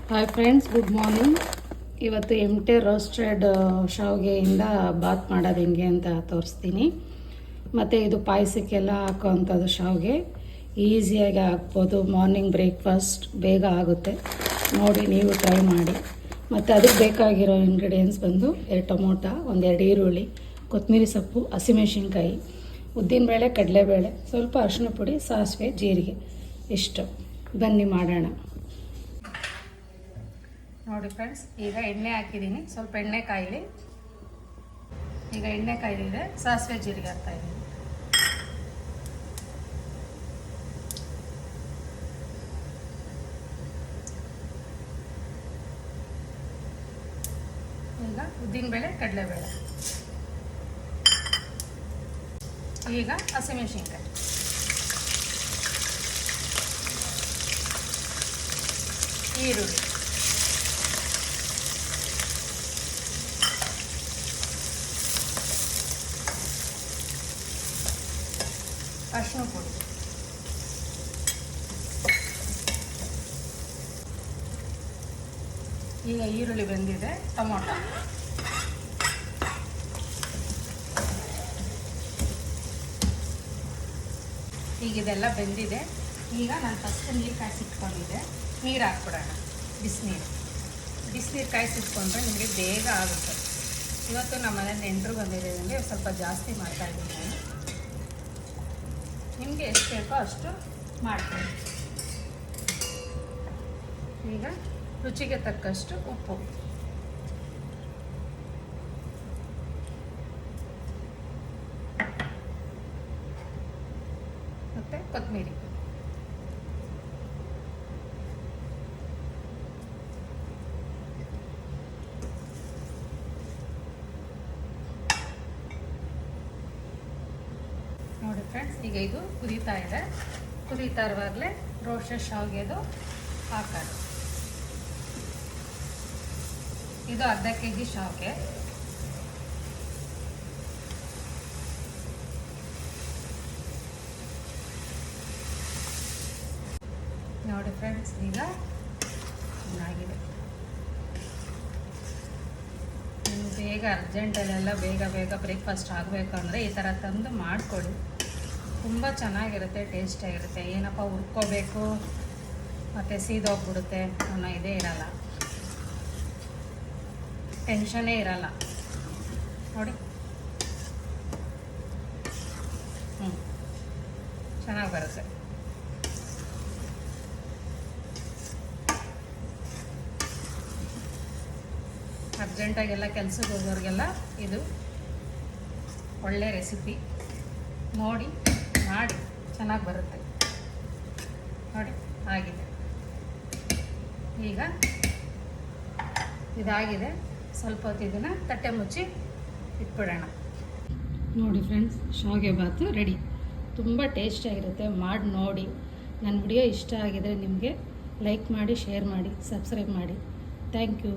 Hi friends, good morning. ಇವತ್ತು ಎಮ್ಟೆ roasted ಶಾವಿಗೆಯಿಂದ Baat ಮಾಡೋದು ಹೆಂಗೆ ಅಂತ ತೋರಿಸ್ತೀನಿ. ಮತ್ತು ಇದು ಪಾಯಸಕ್ಕೆಲ್ಲ ಹಾಕೋವಂಥದ್ದು ಶಾವಿಗೆ, ಈಸಿಯಾಗಿ ಹಾಕ್ಬೋದು. ಮಾರ್ನಿಂಗ್ ಬ್ರೇಕ್ಫಾಸ್ಟ್ ಬೇಗ ಆಗುತ್ತೆ. ನೋಡಿ, ನೀವು ಟ್ರೈ ಮಾಡಿ. ಮತ್ತು ಅದಕ್ಕೆ ಬೇಕಾಗಿರೋ ಇಂಗ್ರೀಡಿಯೆಂಟ್ಸ್ ಬಂದು 2 ಟೊಮೊಟೊ, 1-2 ಈರುಳ್ಳಿ, ಕೊತ್ತಂಬರಿ ಸೊಪ್ಪು, ಹಸಿಮೆಣಸಿನ್ಕಾಯಿ, ಉದ್ದಿನಬೇಳೆ, ಕಡಲೆಬೇಳೆ, ಸ್ವಲ್ಪ ಅರಿಶಿನ ಪುಡಿ, ಸಾಸಿವೆ, ಜೀರಿಗೆ, ಇಷ್ಟು. ಬನ್ನಿ ಮಾಡೋಣ. ನೋಡಿ ಫ್ರೆಂಡ್ಸ್, ಈಗ ಎಣ್ಣೆ ಹಾಕಿದ್ದೀನಿ. ಸ್ವಲ್ಪ ಎಣ್ಣೆ ಕಾಯಲಿ. ಈಗ ಎಣ್ಣೆ ಕಾಯ್ದಿದೆ, ಸಾಸಿವೆ ಜೀರಿಗೆ ಹಾಕ್ತಾಯಿದ್ದೀನಿ. ಈಗ ಉದ್ದಿನಬೇಳೆ, ಕಡಲೆಬೇಳೆ, ಈಗ ಹಸಿಮೆಣಸಿನ್ಕಾಯಿ, ಈರುಳ್ಳಿ, ಅರಿಶಿನ ಪುಡಿ, ಈಗ ಈರುಳ್ಳಿ ಬೆಂದಿದೆ, ಟೊಮೊಟೊ, ಈಗ ಇದೆಲ್ಲ ಬೆಂದಿದೆ. ಈಗ ನಾನು ಫಸ್ಟ್ ನೀರು ಕಾಯಿಸಿಟ್ಕೊಂಡಿದ್ದೆ, ನೀರು ಹಾಕ್ಬಿಡೋಣ. ಬಿಸಿನೀರು ಕಾಯಿಸಿಟ್ಕೊಂಡ್ರೆ ನಿಮಗೆ ಬೇಗ ಆಗುತ್ತೆ. ಇವತ್ತು ನಮ್ಮ ಮನೇಲಿ ನೆಂಟರು ಬಂದಿರೋದ್ರಿಂದ ಸ್ವಲ್ಪ ಜಾಸ್ತಿ ಮಾಡ್ತಾಯಿದ್ದೀನಿ ನಾನು. ನಿಮಗೆ ಎಷ್ಟು ಬೇಕೋ ಅಷ್ಟು ಮಾಡ್ತೀನಿ. ಈಗ ರುಚಿಗೆ ತಕ್ಕಷ್ಟು ಉಪ್ಪು, ಮತ್ತು ಕೊತ್ತಂಬರಿ. ನೋಡಿ ಫ್ರೆಂಡ್ಸ್, ಈಗ ಇದು ಕುದೀತಾ ಇದೆ. ಕುದೀತಾ ಇರುವಾಗಲೇ ರೋಸ್ಟೆಡ್ ಶಾವಿಗೆದು ಹಾಕೋದು. ಇದು ಅರ್ಧ kg ಶಾವಿಗೆ. ನೋಡಿ ಫ್ರೆಂಡ್ಸ್, ಈಗ ಚೆನ್ನಾಗಿದೆ. ನೀವು ಬೇಗ ಅರ್ಜೆಂಟಲ್ಲೆಲ್ಲ ಬೇಗ ಬ್ರೇಕ್ಫಾಸ್ಟ್ ಆಗಬೇಕು ಅಂದರೆ ಈ ಥರ ತಂದು ಮಾಡಿಕೊಡಿ. ತುಂಬ ಚೆನ್ನಾಗಿರುತ್ತೆ, ಟೇಸ್ಟಿಯಾಗಿರುತ್ತೆ. ಏನಪ್ಪ ಹುರ್ಕೋಬೇಕು ಮತ್ತು ಸೀದೋಗ್ಬಿಡುತ್ತೆ ಅನ್ನೋ ಇದೇ ಇರಲ್ಲ, ಟೆನ್ಷನ್ನೇ ಇರಲ್ಲ. ನೋಡಿ, ಚೆನ್ನಾಗಿ ಬರುತ್ತೆ. ಅರ್ಜೆಂಟಾಗೆಲ್ಲ ಕೆಲಸಕ್ಕೆ ಹೋಗೋರಿಗೆಲ್ಲ ಇದು ಒಳ್ಳೆ ರೆಸಿಪಿ. ನೋಡಿ, ಮಾಡಿ, ಚೆನ್ನಾಗಿ ಬರುತ್ತೆ. ನೋಡಿ, ಆಗಿದೆ. ಈಗ ಇದಾಗಿದೆ. ಸ್ವಲ್ಪ ಹೊತ್ತು ಇದನ್ನು ತಟ್ಟೆ ಮುಚ್ಚಿ ಇಟ್ಬಿಡೋಣ. ನೋಡಿ ಫ್ರೆಂಡ್ಸ್, ಶಾವಿಗೆ ಬಾತು ರೆಡಿ. ತುಂಬ ಟೇಸ್ಟಿಯಾಗಿರುತ್ತೆ. ಮಾಡಿ ನೋಡಿ. ನನ್ನ ವಿಡಿಯೋ ಇಷ್ಟ ಆಗಿದರೆ ನಿಮಗೆ ಲೈಕ್ ಮಾಡಿ, ಶೇರ್ ಮಾಡಿ, ಸಬ್ಸ್ಕ್ರೈಬ್ ಮಾಡಿ. Thank you.